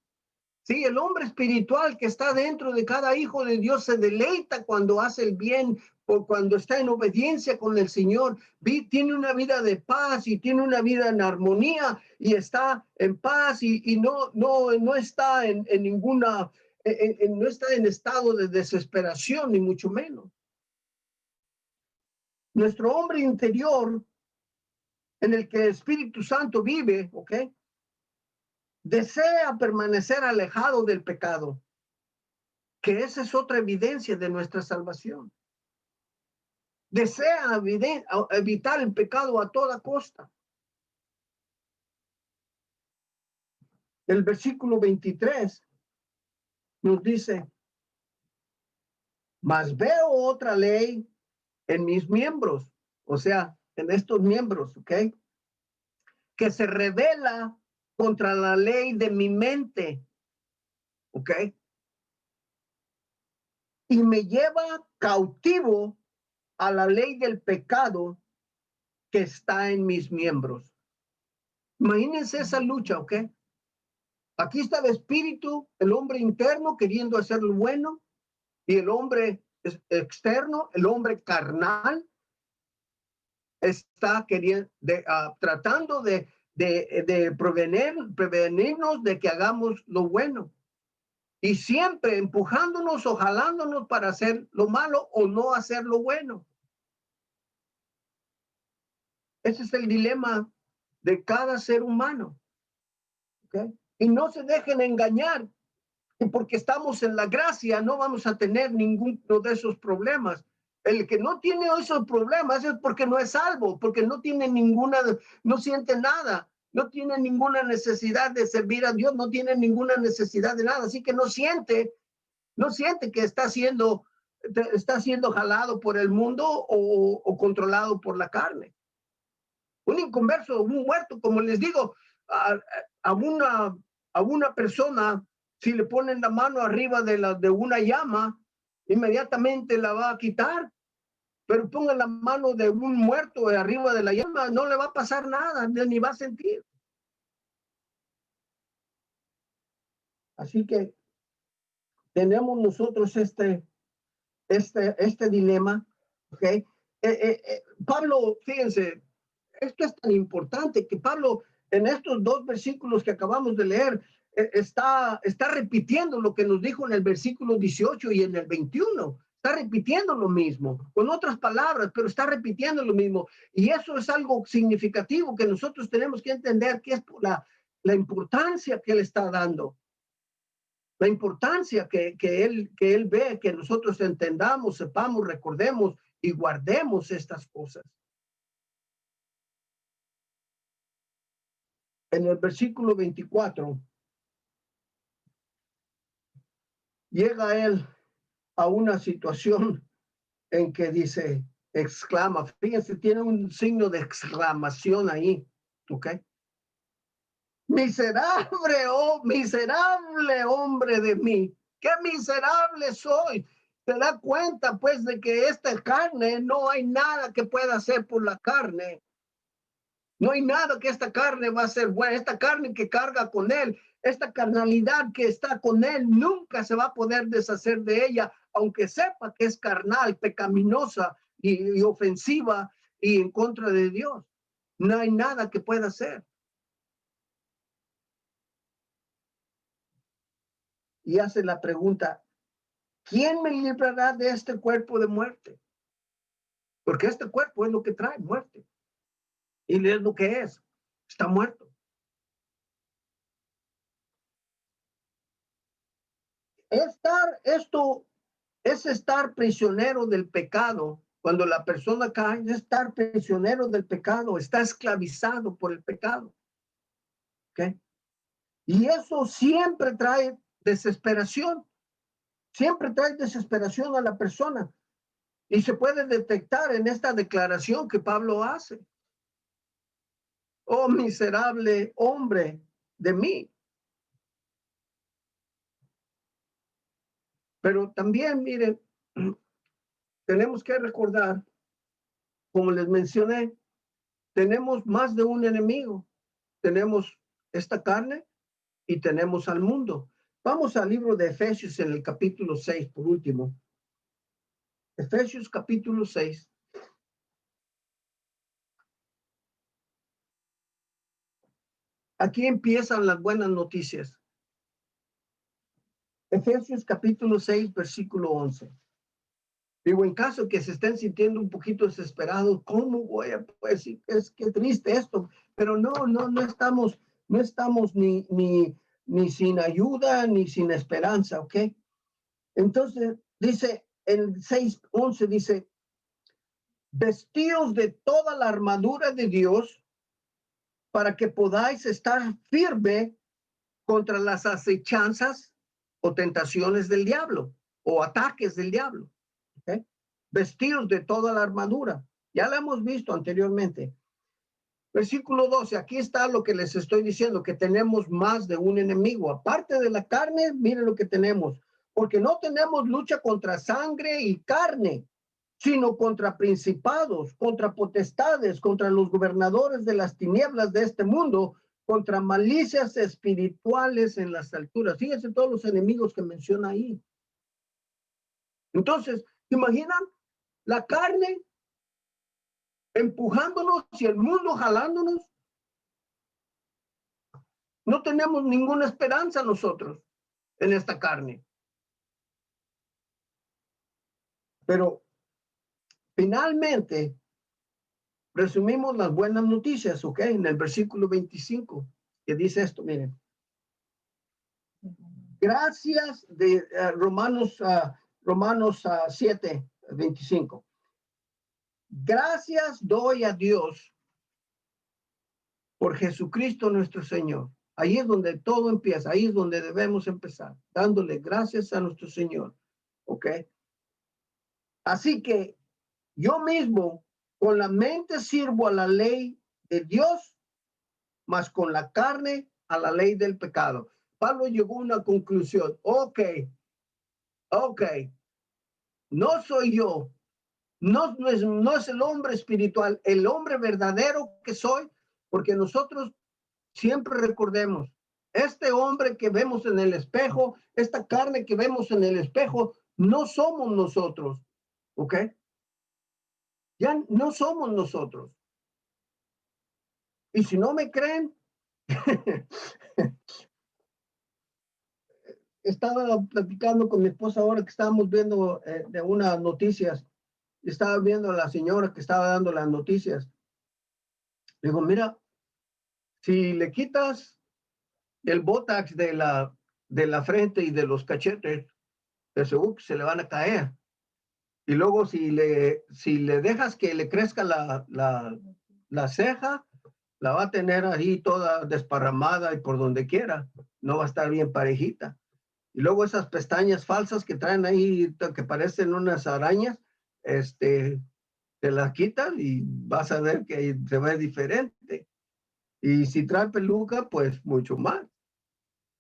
Sí, el hombre espiritual que está dentro de cada hijo de Dios se deleita cuando hace el bien o cuando está en obediencia con el Señor. Tiene una vida de paz y tiene una vida en armonía y está en paz y no está en ninguna, no está en estado de desesperación, ni mucho menos. Nuestro hombre interior, en el que el Espíritu Santo vive, ¿ok? Desea permanecer alejado del pecado, que esa es otra evidencia de nuestra salvación. Desea evitar el pecado a toda costa. El versículo 23 nos dice, mas veo otra ley en mis miembros, o sea, en estos miembros, ¿ok? Que se revela contra la ley de mi mente, ¿ok? Y me lleva cautivo a la ley del pecado que está en mis miembros. Imagínense esa lucha, ¿ok? Aquí está el espíritu, el hombre interno queriendo hacer lo bueno y el hombre externo, el hombre carnal, está queriendo, tratando de prevenirnos de que hagamos lo bueno. Y siempre empujándonos o jalándonos para hacer lo malo o no hacer lo bueno. Ese es el dilema de cada ser humano. ¿Okay? Y no se dejen engañar. Y porque estamos en la gracia, no vamos a tener ninguno de esos problemas. El que no tiene esos problemas es porque no es salvo, porque no tiene ninguna, no siente nada, no tiene ninguna necesidad de servir a Dios, no tiene ninguna necesidad de nada. Así que no siente que está siendo jalado por el mundo o controlado por la carne. Un inconverso, un muerto, como les digo, a una persona, si le ponen la mano arriba de una llama, inmediatamente la va a quitar. Pero pongan la mano de un muerto arriba de la llama, no le va a pasar nada, ni va a sentir. Así que tenemos nosotros este dilema, ¿ok? Pablo, fíjense, esto es tan importante que Pablo en estos dos versículos que acabamos de leer está repitiendo lo que nos dijo en el versículo 18 y en el 21. Está repitiendo lo mismo, con otras palabras, pero está repitiendo lo mismo. Y eso es algo significativo que nosotros tenemos que entender, que es la importancia que él está dando. La importancia que él ve, que nosotros entendamos, sepamos, recordemos y guardemos estas cosas. En el versículo 24, llega él a una situación en que dice, exclama, fíjense, tiene un signo de exclamación ahí, ¿ok? Miserable, oh, miserable hombre de mí. Qué miserable soy. ¿Te da cuenta, pues, de que esta carne, no hay nada que pueda hacer por la carne? No hay nada que esta carne va a ser buena. Esta carne que carga con él, esta carnalidad que está con él, nunca se va a poder deshacer de ella, aunque sepa que es carnal, pecaminosa y ofensiva y en contra de Dios. No hay nada que pueda hacer. Y hace la pregunta, ¿quién me librará de este cuerpo de muerte? Porque este cuerpo es lo que trae muerte. Y es lo que es. Está muerto. Esto es estar prisionero del pecado. Cuando la persona cae, es estar prisionero del pecado, está esclavizado por el pecado. ¿Okay? Y eso siempre trae desesperación. Siempre trae desesperación a la persona. Y se puede detectar en esta declaración que Pablo hace. Oh, miserable hombre de mí. Pero también, miren, tenemos que recordar, como les mencioné, tenemos más de un enemigo. Tenemos esta carne y tenemos al mundo. Vamos al libro de Efesios en el capítulo 6, por último. Efesios capítulo 6. Aquí empiezan las buenas noticias. Efesios capítulo 6, versículo 11. Digo, en caso que se estén sintiendo un poquito desesperados, ¿cómo voy a decir? Es que triste esto, pero no estamos ni sin ayuda, ni sin esperanza, ¿ok? Entonces, dice, en 6:11 dice, vestíos de toda la armadura de Dios para que podáis estar firme contra las acechanzas o tentaciones del diablo o ataques del diablo. ¿Okay? Vestidos de toda la armadura. Ya la hemos visto anteriormente. Versículo 12, aquí está lo que les estoy diciendo, que tenemos más de un enemigo. Aparte de la carne, miren lo que tenemos. Porque no tenemos lucha contra sangre y carne, sino contra principados, contra potestades, contra los gobernadores de las tinieblas de este mundo, contra malicias espirituales en las alturas. Fíjense todos los enemigos que menciona ahí. Entonces, ¿se imaginan la carne empujándonos y el mundo jalándonos? No tenemos ninguna esperanza nosotros en esta carne. Pero finalmente, resumimos las buenas noticias, ¿ok? En el versículo 25, que dice esto, miren. Gracias de Romanos 7, 25. Gracias doy a Dios por Jesucristo nuestro Señor. Ahí es donde todo empieza, ahí es donde debemos empezar, dándole gracias a nuestro Señor, ¿ok? Así que yo mismo con la mente sirvo a la ley de Dios, mas con la carne a la ley del pecado. Pablo llegó a una conclusión. Ok, no soy yo, no es el hombre espiritual, el hombre verdadero que soy, porque nosotros siempre recordemos, este hombre que vemos en el espejo, esta carne que vemos en el espejo, no somos nosotros, ¿ok? Ya no somos nosotros. Y si no me creen, estaba platicando con mi esposa ahora que estábamos viendo de unas noticias, estaba viendo a la señora que estaba dando las noticias. Digo, mira, si le quitas el Botox de la frente y de los cachetes, de seguro que se le van a caer. Y luego si le dejas que le crezca la ceja, la va a tener ahí toda desparramada y por donde quiera. No va a estar bien parejita. Y luego esas pestañas falsas que traen ahí, que parecen unas arañas, te las quitas y vas a ver que se ve diferente. Y si trae peluca, pues mucho más.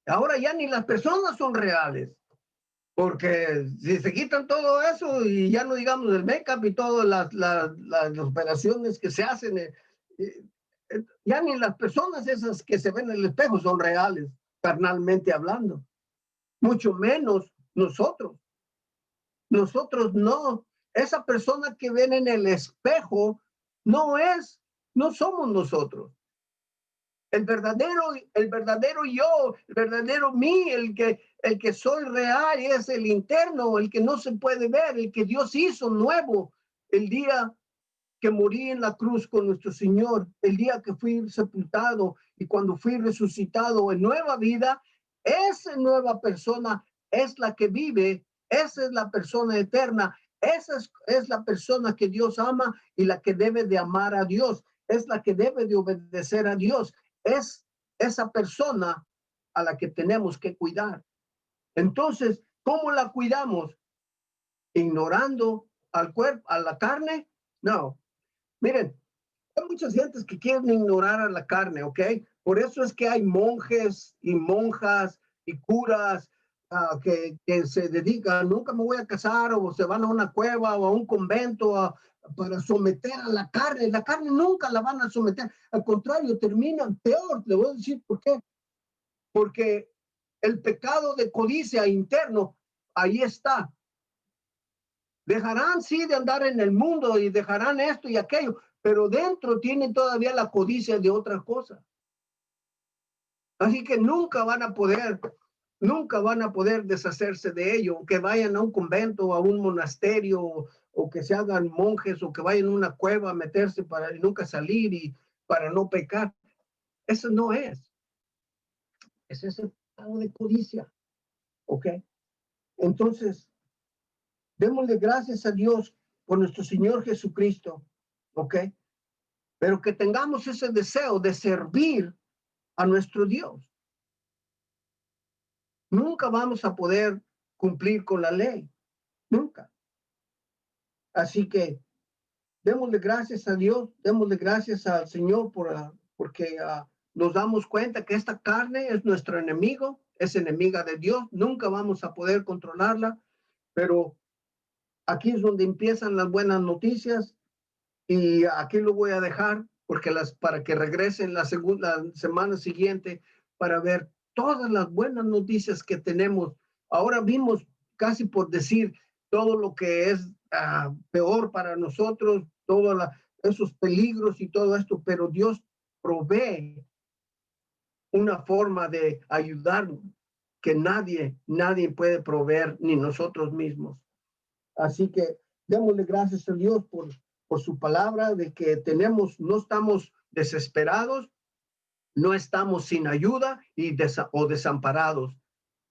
Ahora ya ni las personas son reales. Porque si se quitan todo eso y ya no digamos el make-up y todas las operaciones que se hacen, ya ni las personas esas que se ven en el espejo son reales, carnalmente hablando. Mucho menos nosotros. Nosotros no. Esa persona que ven en el espejo no somos nosotros. El verdadero yo, el verdadero mí, el que soy real es el interno, el que no se puede ver, el que Dios hizo nuevo el día que morí en la cruz con nuestro Señor, el día que fui sepultado y cuando fui resucitado en nueva vida. Esa nueva persona es la que vive, esa es la persona eterna, esa es la persona que Dios ama y la que debe de amar a Dios, es la que debe de obedecer a Dios. Es esa persona a la que tenemos que cuidar. Entonces, ¿cómo la cuidamos? ¿Ignorando al cuerpo, a la carne? No. Miren, hay muchas gentes que quieren ignorar a la carne, ¿ok? Por eso es que hay monjes y monjas y curas que se dedican, nunca me voy a casar, o se van a una cueva o a un convento para someter a la carne. La carne nunca la van a someter, al contrario, terminan peor. Le voy a decir por qué. Porque el pecado de codicia interno, ahí está. Dejarán, sí, de andar en el mundo y dejarán esto y aquello, pero dentro tienen todavía la codicia de otra cosa. Así que nunca van a poder deshacerse de ello, que vayan a un convento, a un monasterio, o que se hagan monjes, o que vayan a una cueva a meterse para nunca salir y para no pecar. Eso no es. Es ese pecado de codicia. ¿Ok? Entonces, démosle gracias a Dios por nuestro Señor Jesucristo. ¿Ok? Pero que tengamos ese deseo de servir a nuestro Dios. Nunca vamos a poder cumplir con la ley, nunca. Así que démosle gracias a Dios, démosle gracias al Señor porque nos damos cuenta que esta carne es nuestro enemigo, es enemiga de Dios, nunca vamos a poder controlarla, pero aquí es donde empiezan las buenas noticias y aquí lo voy a dejar porque para que regresen la semana siguiente para ver todas las buenas noticias que tenemos. Ahora vimos casi por decir todo lo que es peor para nosotros, todos esos peligros y todo esto, pero Dios provee una forma de ayudarnos que nadie puede proveer, ni nosotros mismos. Así que démosle gracias a Dios por su palabra, de que no estamos desesperados, no estamos sin ayuda o desamparados.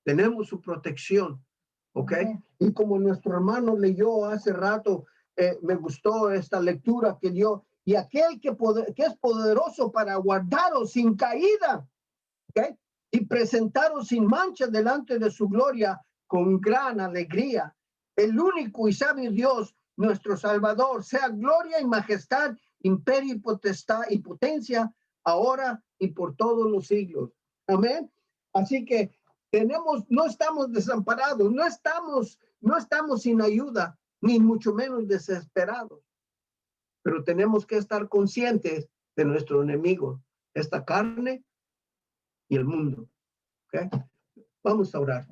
Tenemos su protección, ¿ok? Y como nuestro hermano leyó hace rato, me gustó esta lectura que dio, y aquel que es poderoso para guardaros sin caída, ¿ok? Y presentaros sin mancha delante de su gloria con gran alegría. El único y sabio Dios, nuestro Salvador, sea gloria y majestad, imperio y potestad y potencia, ahora y por todos los siglos. Amén. Así que no estamos desamparados, no estamos sin ayuda, ni mucho menos desesperados. Pero tenemos que estar conscientes de nuestro enemigo, esta carne y el mundo. ¿Okay? Vamos a orar.